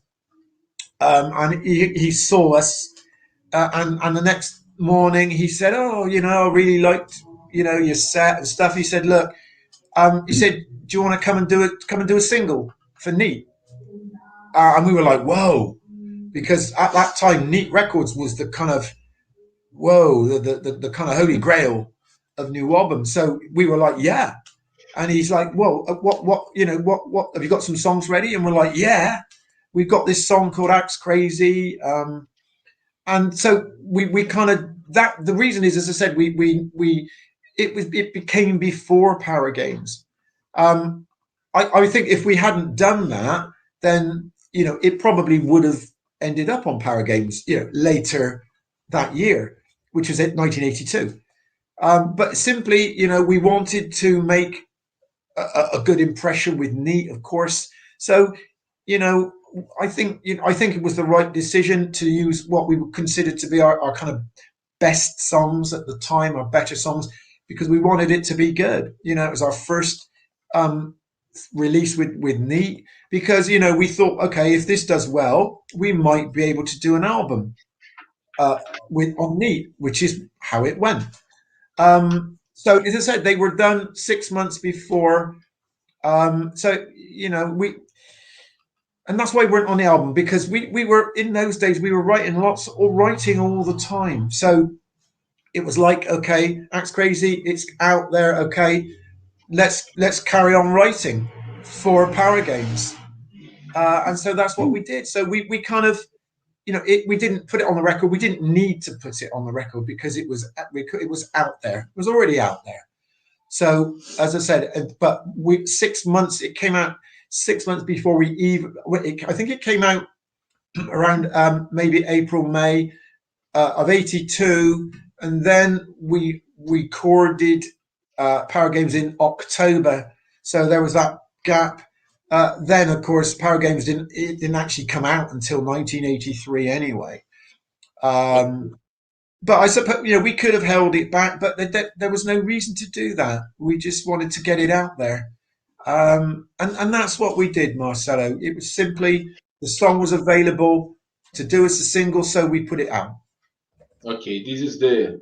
and he saw us, and the next morning he said, "Oh, I really liked your set and stuff." He said, "Look," he said, "Do you want to come and do a single for Neat?" And we were like, "Whoa," because at that time Neat Records was the kind of the kind of holy grail of new albums. So we were like, "Yeah." And he's like, "Well, what have you got some songs ready?" And we're like, "Yeah, we've got this song called Axe Crazy." And so we kind of, that the reason is, as I said, it became before Power Games. I think if we hadn't done that, then it probably would have ended up on Power Games later that year, which was in 1982. But simply, we wanted to make a good impression with Neat, of course. So I think it was the right decision to use what we would consider to be our kind of best songs at the time, our better songs, because we wanted it to be good. It was our first release with Neat, because we thought, okay, if this does well, we might be able to do an album on Neat, which is how it went. So as I said, they were done 6 months before. And that's why we weren't on the album, because we were, in those days, we were writing all the time. So it was like, okay, Axe Crazy, it's out there. Okay, let's carry on writing for Power Games. And so that's what we did. So we kind of we didn't put it on the record. We didn't need to put it on the record because it was out there. It was already out there. So as I said, but 6 months. It came out 6 months before we even. I think it came out around maybe April, May of '82, and then we recorded Power Games in October. So there was that gap. Then, of course, Power Games didn't actually come out until 1983 anyway. But I suppose we could have held it back, but there was no reason to do that. We just wanted to get it out there, and that's what we did, Marcelo. It was simply the song was available to do as a single, so we put it out. Okay, this is the.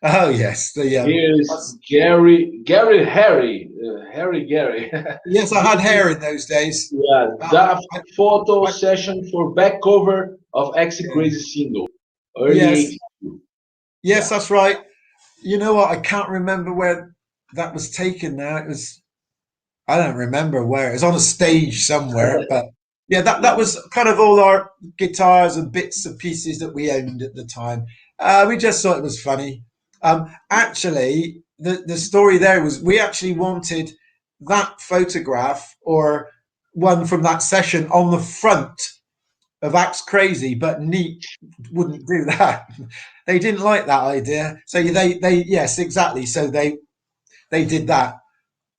Oh yes, Here's Gary. Harry. Yes, I had hair in those days. Yeah, that photo session for back cover of X Crazy single. Early Yes. 82. Yes, that's right. You know what? I can't remember where that was taken now. I don't remember where. It was on a stage somewhere, but yeah, that was kind of all our guitars and bits and pieces that we owned at the time. We just thought it was funny. Actually, the story there was we actually wanted that photograph or one from that session on the front of Axe Crazy, but Neat wouldn't do that. They didn't like that idea. So they yes, exactly. So they did that.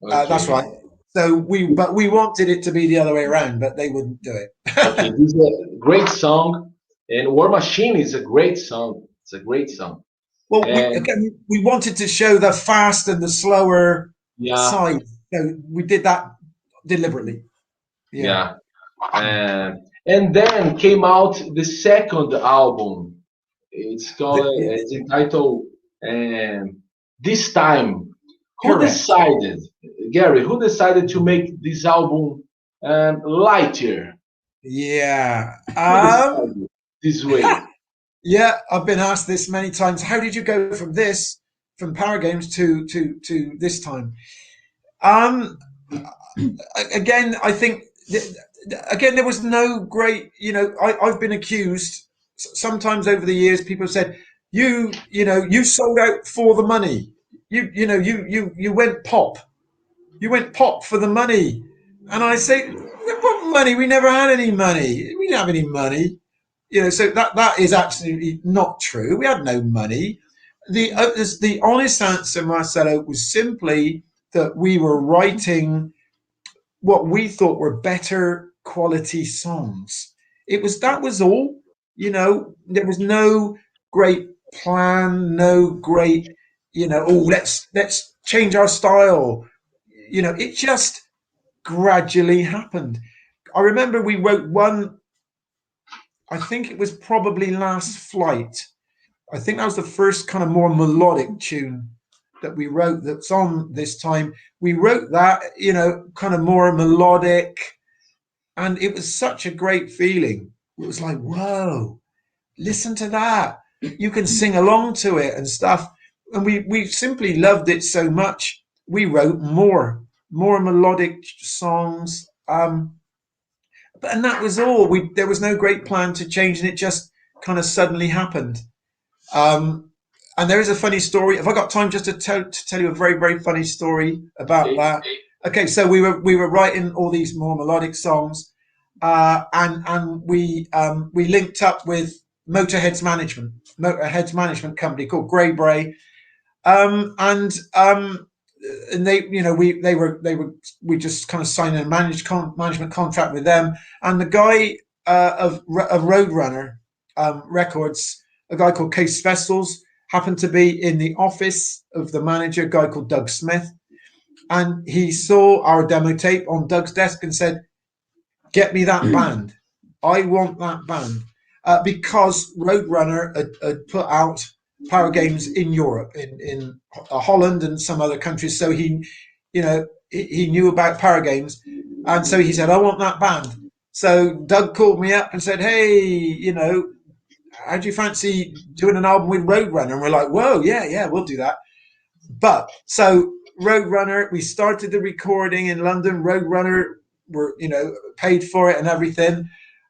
Okay. That's right. So we wanted it to be the other way around, but they wouldn't do it. Okay, this is a great song, and War Machine is a great song. It's a great song. Well, And we wanted to show the fast and the slower yeah, side. So we did that deliberately. yeah. And then came out the second album. It's entitled This Time. Who Correct. decided, Gary? Who decided to make this album lighter? Yeah. Who decided this way? Yeah, I've been asked this many times. How did you go from Power Games to this time? Again, I think there was no great. I've been accused sometimes over the years. People have said you sold out for the money. You went pop. You went pop for the money, and I say, what money? We never had any money. We didn't have any money. So that is absolutely not true. We had no money. The honest answer, Marcelo, was simply that we were writing what we thought were better quality songs. That was all. There was no great plan, no great, let's change our style. It just gradually happened. I remember we wrote one. I think it was probably Last Flight. I think that was the first kind of more melodic tune that we wrote that's on this time. We wrote that, kind of more melodic, and it was such a great feeling. It was like, whoa, listen to that. You can sing along to it and stuff. And we simply loved it so much. We wrote more melodic songs. And that was all. There was no great plan to change, and it just kind of suddenly happened. And there is a funny story. Have I got time just to tell you a very, very funny story about that? Okay, so we were writing all these more melodic songs, and we linked up with Motorhead's management company called Grey Bray, and we just kind of signed a management contract with them, and the guy of Roadrunner Records, a guy called Case Vestals, happened to be in the office of the manager, a guy called Doug Smith, and he saw our demo tape on Doug's desk and said, "Get me that band. I want that band," because Roadrunner had put out Power Games in Europe, in Holland and some other countries. So he knew about Power Games, and so he said, "I want that band." So Doug called me up and said, "Hey, how do you fancy doing an album with Roadrunner?" And we're like, "Whoa, yeah, we'll do that." But so Roadrunner, we started the recording in London. Roadrunner were paid for it and everything.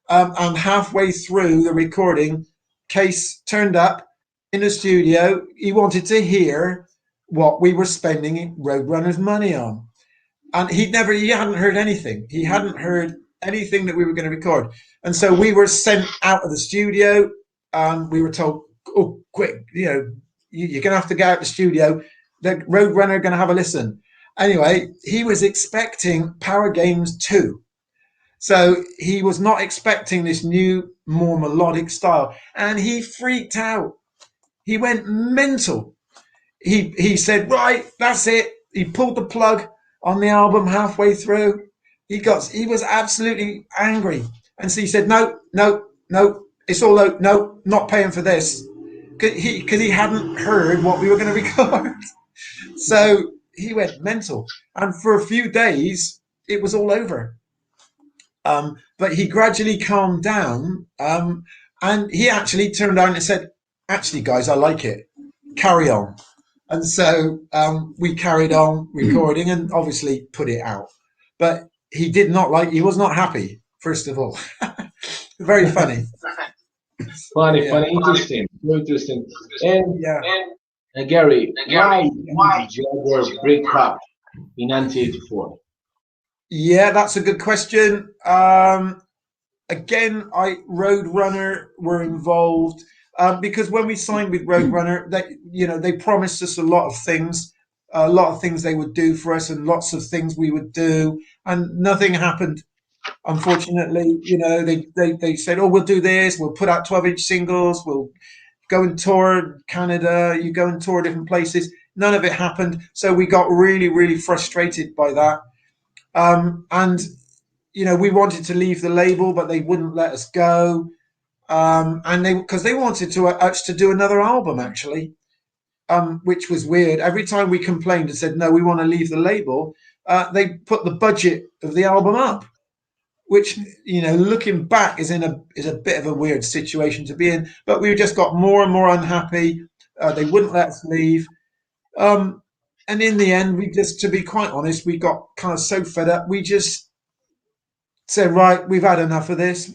And halfway through the recording, Case turned up in the studio. He wanted to hear what we were spending Roadrunner's money on. And he hadn't heard anything. He hadn't heard anything that we were going to record. And so we were sent out of the studio. We were told, oh, quick, you're going to have to get out of the studio. The Roadrunner are going to have a listen. Anyway, he was expecting Power Games 2. So he was not expecting this new, more melodic style. And he freaked out. He went mental. He said, right, that's it. He pulled the plug on the album halfway through. He was absolutely angry. And so he said, no, it's all out. No, not paying for this. Because he hadn't heard what we were going to record. So he went mental. And for a few days, it was all over. But he gradually calmed down. And he actually turned around and said, actually, guys, I like it. Carry on. And so we carried on recording and obviously put it out. But he was not happy, first of all. Very funny. Funny, interesting. And Garry, why did Jaguar break up in 1984? Yeah, that's a good question. Again, Roadrunner were involved because when we signed with Roadrunner, they promised us a lot of things they would do for us, and lots of things we would do, and nothing happened. Unfortunately, they said, "Oh, we'll do this. We'll put out 12-inch singles. We'll go and tour Canada. You go and tour different places." None of it happened, so we got really, really frustrated by that. And we wanted to leave the label, but they wouldn't let us go. And because they wanted to do another album, actually, which was weird. Every time we complained and said, no, we want to leave the label, they put the budget of the album up, which, looking back is a bit of a weird situation to be in. But we just got more and more unhappy. They wouldn't let us leave. And in the end, to be quite honest, we got kind of so fed up. We just said, right, we've had enough of this.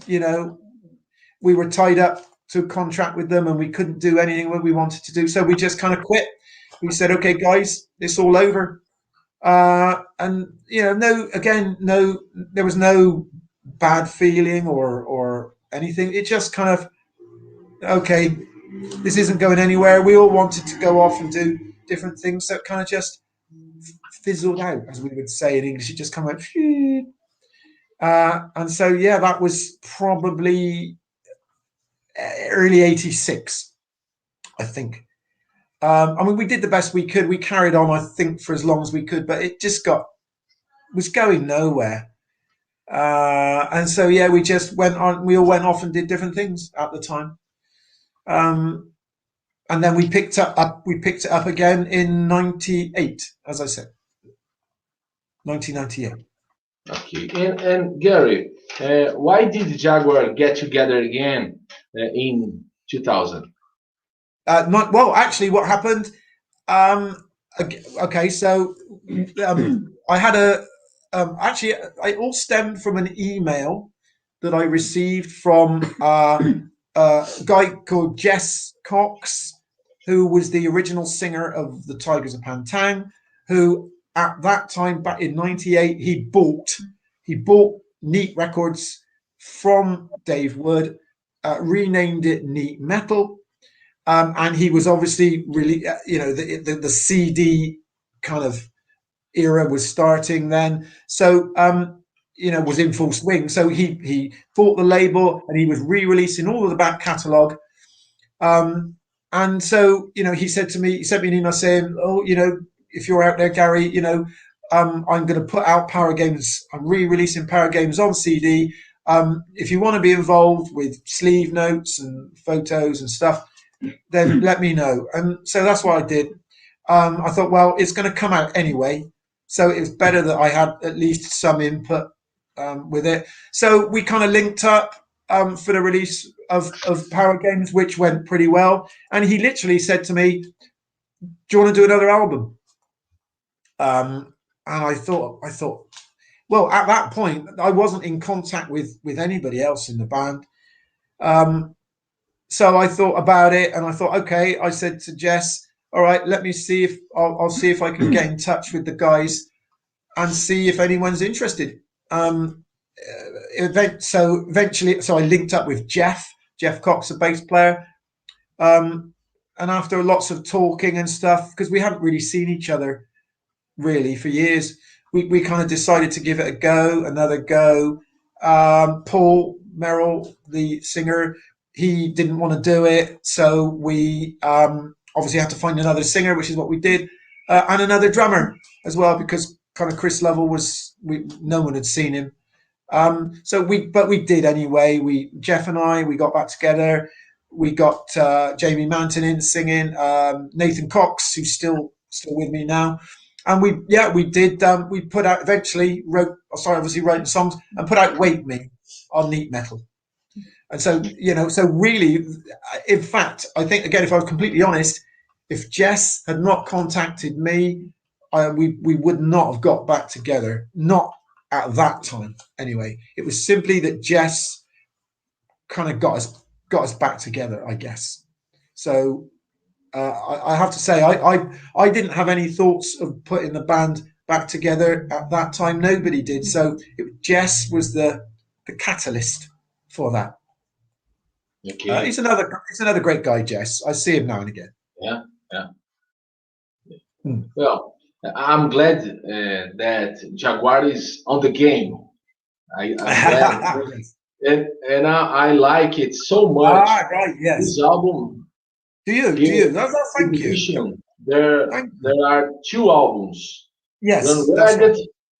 We were tied up to a contract with them and we couldn't do anything what we wanted to do. So we just kind of quit. We said, okay, guys, it's all over. And, there was no bad feeling or anything. It just kind of, okay, this isn't going anywhere. We all wanted to go off and do different things. So it kind of just fizzled out, as we would say in English. It just kind of went, and so, yeah, that was probably early 86, I think. We did the best we could. We carried on, I think, for as long as we could, but it just was going nowhere. And so, yeah, we just went on. We all went off and did different things at the time. And then we picked it up again in 98, as I said, 1998. Okay, and Garry, why did Jaguar get together again in 2000? Actually, what happened? Okay, so I had it all stemmed from an email that I received from a guy called Jess Cox, who was the original singer of the Tigers of Pantang, who at that time, back in 98, he bought Neat Records from Dave Wood, renamed it Neat Metal. And he was obviously really, the CD kind of era was starting then. So, was in full swing. So he bought the label and he was re-releasing all of the back catalogue. And so, he sent me an email saying, oh, if you're out there, Garry, I'm going to put out Power Games. I'm re-releasing Power Games on CD. If you want to be involved with sleeve notes and photos and stuff, then let me know. And so that's what I did. I thought, well, it's going to come out anyway, so it was better that I had at least some input with it. So we kind of linked up for the release of Power Games, which went pretty well. And he literally said to me, do you want to do another album? And I thought, well, at that point, I wasn't in contact with anybody else in the band. So I thought about it, and I thought, okay. I said to Jess, "All right, let me see if I'll see if I can get in touch with the guys and see if anyone's interested." So eventually, I linked up with Jeff Cox, a bass player, and after lots of talking and stuff, because we hadn't really seen each other really for years, we kind of decided to give it another go. Paul Merrill, the singer, he didn't want to do it, so we obviously had to find another singer, which is what we did, and another drummer as well, because kind of Chris Lovell no one had seen him. So we did anyway. Jeff and I, we got back together. We got Jamie Manton in singing, Nathan Cox, who's still with me now. And we did. We put out obviously writing songs and put out "Wake Me" on Neat Metal. And so so really, in fact, I think, again, if I was completely honest, if Jess had not contacted me, we would not have got back together. Not at that time, anyway. It was simply that Jess kind of got us back together, I guess. So. I have to say, I didn't have any thoughts of putting the band back together at that time. Nobody did. So Jess was the catalyst for that. Okay. He's another great guy, Jess. I see him now and again. Yeah. Well, I'm glad that Jaguar is on the game. I'm glad, and I like it so much. Right, yes. This album. Do you? No, thank you. There are two albums. Yes.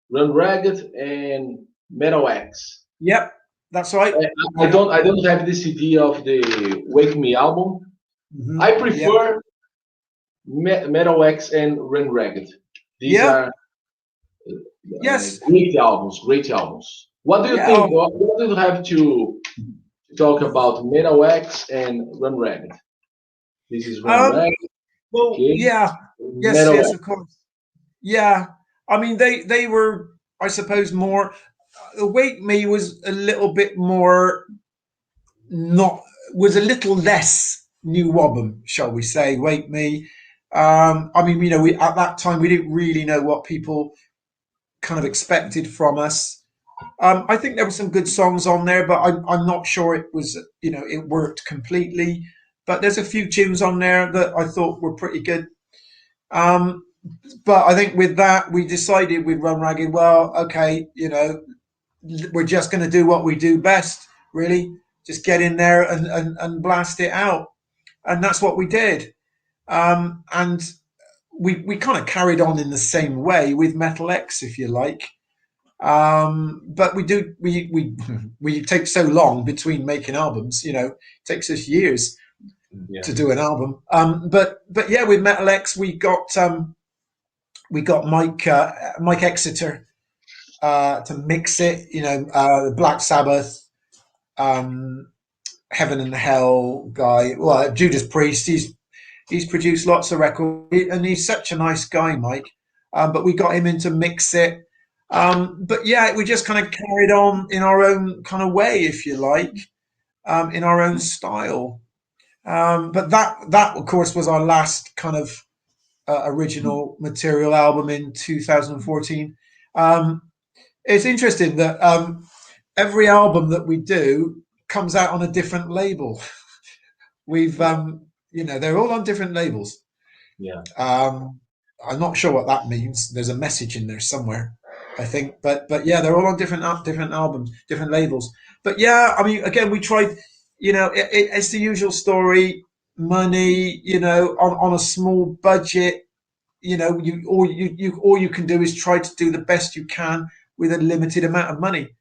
Run Ragged and Metal X. Yep, that's right. I don't have the CD of the Wake Me album. Mm-hmm. I prefer Metal X and Run Ragged. These are great albums. What do you think? What do you have to talk about Metal X and Run Ragged? This is Run Ragged. Well, okay. Yeah, yes, of course. Yeah, I mean, they were, I suppose, more. Wake Me was a little bit more, was a little less new album, shall we say? Wake Me. I mean, we at that time we didn't really know what people kind of expected from us. I think there were some good songs on there, but I'm not sure it was, it worked completely. But there's a few tunes on there that I thought were pretty good. But I think with that, we decided with Run Ragged, well, okay, we're just going to do what we do best, really. Just get in there and blast it out. And that's what we did. And we kind of carried on in the same way with Metal X, if you like. But we take so long between making albums, it takes us years to do an album. But yeah, with Metal X, we got Mike Exeter to mix it. Black Sabbath, Heaven and Hell guy. Well, Judas Priest. He's produced lots of records, and he's such a nice guy, Mike. But we got him in to mix it. But yeah, we just kind of carried on in our own kind of way, if you like, in our own style. But that of course was our last kind of original material album in 2014. It's interesting that every album that we do comes out on a different label. We've they're all on different labels. Yeah. I'm not sure what that means. There's a message in there somewhere, I think. But yeah, they're all on different albums, different labels. But yeah, I mean, again, we tried. It's the usual story. Money, on a small budget. All you can do is try to do the best you can with a limited amount of money.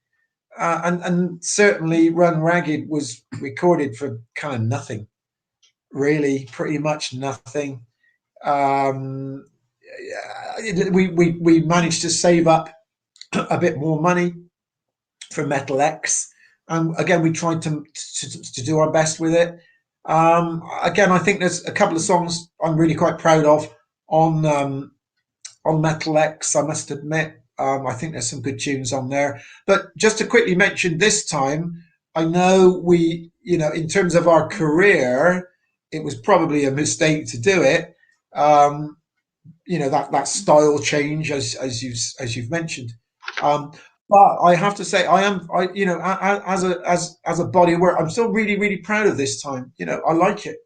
And certainly, Run Ragged was recorded for kind of nothing. Really, pretty much nothing. We managed to save up a bit more money for Metal X. And again, we tried to do our best with it. Again, I think there's a couple of songs I'm really quite proud of on Metal X, I must admit. I think there's some good tunes on there. But just to quickly mention this time, I know we, in terms of our career, it was probably a mistake to do it. That style change as you've mentioned. But I have to say, as a body of work, I'm still really, really proud of this time. I like it.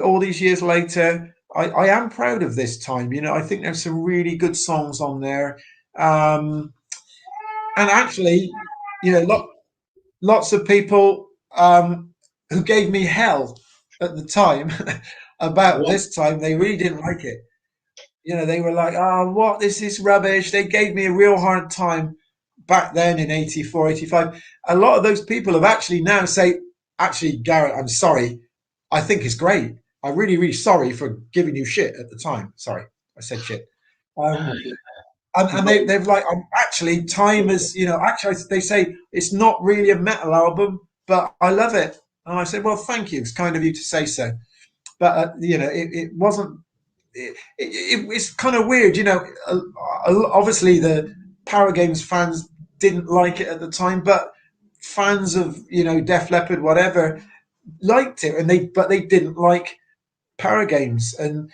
All these years later, I am proud of this time. I think there's some really good songs on there. And actually, lots of people who gave me hell at the time about this time, they really didn't like it. They were like, oh, what? This is rubbish. They gave me a real hard time back then in 84, 85. A lot of those people have actually now say, actually, Garrett, I'm sorry. I think it's great. I'm really, really sorry for giving you shit at the time. Sorry, I said shit. And they've like, actually, time is, actually, they say it's not really a metal album, but I love it. And I said, well, thank you. It's kind of you to say so. But, it wasn't. It's kind of weird, obviously the Power Games fans didn't like it at the time, but fans of Def Leppard, whatever, liked it, but they didn't like Power Games. And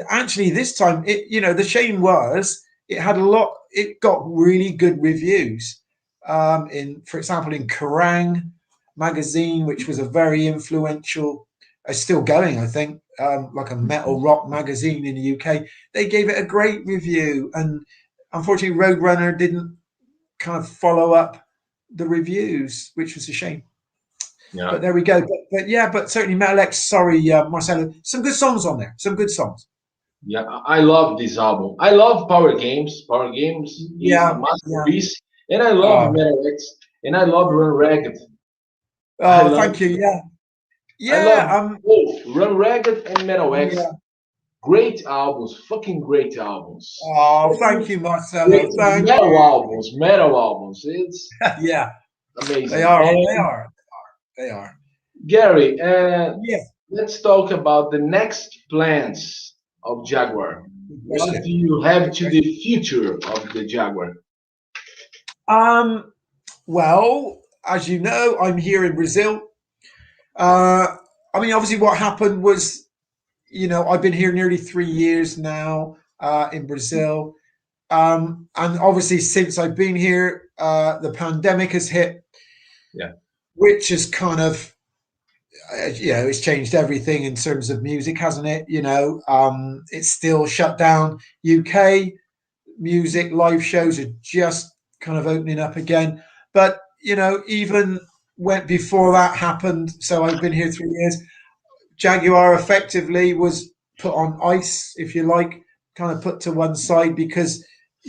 actually this time, the shame was it got really good reviews, for example in Kerrang magazine, which was a very influential, still going, I think, like a metal rock magazine in the UK. They gave it a great review, and unfortunately Roadrunner didn't kind of follow up the reviews, which was a shame. Yeah. But there we go. But certainly Metal X, sorry, Marcelo, some good songs on there. Some good songs. Yeah, I love this album. I love Power Games. Power Games is a masterpiece. Yeah. And I love Metal X. And I love Run Ragged. Oh, thank you. Yeah. Yeah, I love both Run Ragged and Metal X. Yeah. Great albums, fucking great albums. Oh, thank you, Marcelo. Thank metal you. albums. It's yeah, amazing. They are. Garry, let's talk about the next plans of Jaguar. What do you have to the future of the Jaguar? Well, as you know, I'm here in Brazil. Obviously what happened was, I've been here nearly 3 years now, in Brazil. And obviously since I've been here, the pandemic has hit, which has kind of, it's changed everything in terms of music, hasn't it? It's still shut down. UK music live shows are just kind of opening up again. But, even before that happened, so I've been here 3 years, Jaguar effectively was put on ice, if you like, kind of put to one side because,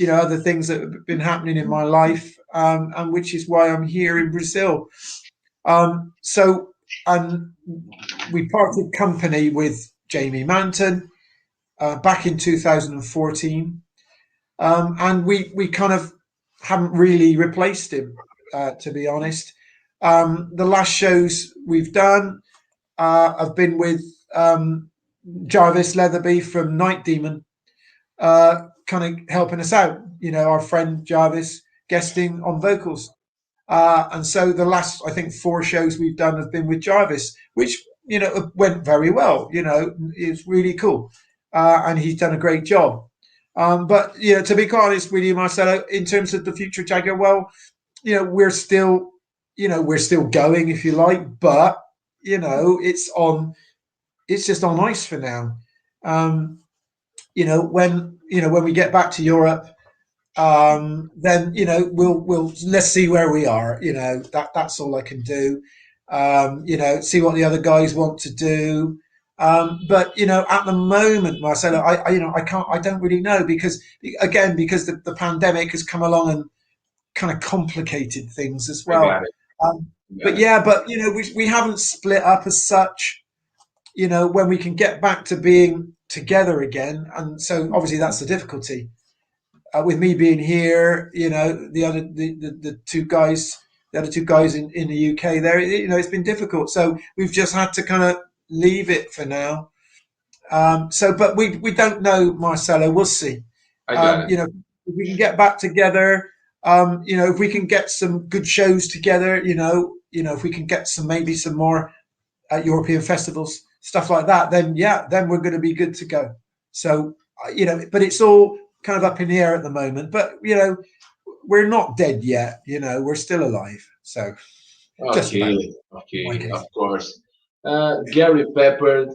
other things that have been happening in my life, and which is why I'm here in Brazil. And we parted company with Jamie Manton back in 2014, and we kind of haven't really replaced him, to be honest. The last shows we've done, I've been with Jarvis Leatherby from Night Demon, kind of helping us out. Our friend Jarvis guesting on vocals. And so the last, I think, 4 shows we've done have been with Jarvis, which, went very well. It's really cool. And he's done a great job. But, to be quite honest with you, Marcelo, in terms of the future Jaguar, well, we're still going, if you like, but, it's just on ice for now. When we get back to Europe, then we'll let's see where we are. That's all I can do. See what the other guys want to do. But at the moment, Marcelo, I don't really know because the pandemic has come along and kind of complicated things as well. But we haven't split up as such. When we can get back to being together again, and so obviously that's the difficulty. With me being here, the other two guys in the UK there, it's been difficult. So we've just had to kind of leave it for now. But we don't know, Marcelo. We'll see. I got it. if we can get back together, if we can get some good shows together, if we can get maybe some more European festivals, stuff like that, then we're going to be good to go. So, but it's all kind of up in the air at the moment. But we're not dead yet. We're still alive. So, just about. Okay, of course. Garry Pepperd,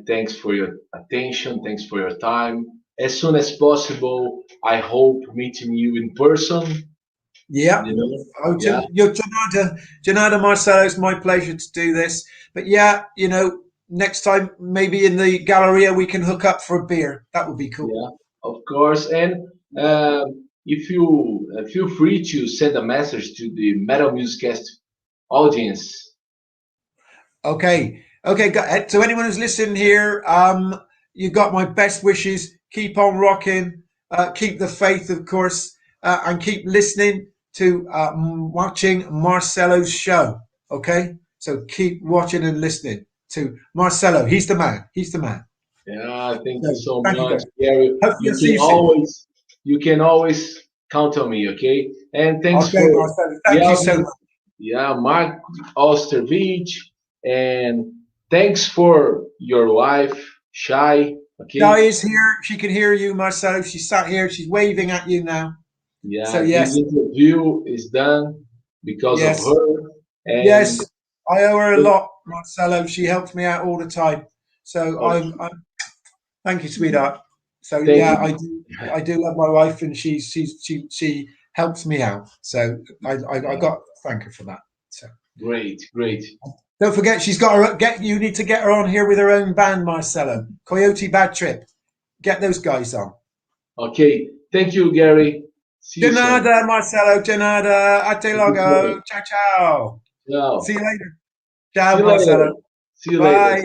thanks for your attention. Thanks for your time. As soon as possible, I hope meeting you in person. Yeah. Oh, Janada Marcelo, it's my pleasure to do this. But next time, maybe in the Galleria, we can hook up for a beer. That would be cool. Yeah, of course. And if you feel free to send a message to the Metal Musikast audience. Okay. So anyone who's listening here, you got my best wishes. Keep on rocking. Keep the faith, of course, and keep listening to watching Marcelo's show. Okay, so keep watching and listening to Marcelo. He's the man. Yeah, thank you so much, you, Garry. You can always count on me. Okay, and thanks for Marcelo. Thank you so much. Yeah, Mark Ostervich, and thanks for your wife, Shai. Okay, Shai is here. She can hear you, Marcelo. She sat here. She's waving at you now. Yeah, so yes, this interview is done because of her. And yes, I owe her a lot, Marcelo. She helps me out all the time. So I'm thank you, sweetheart. So I do love my wife, and she helps me out. So I got to thank her for that. So great. Don't forget, she's got her. You need to get her on here with her own band, Marcelo. Coyote Bad Trip. Get those guys on. Okay, thank you, Garry. De nada, Marcelo. De nada. Até logo. Ciao. Ciao. See you later. Ciao, Marcelo. See you later.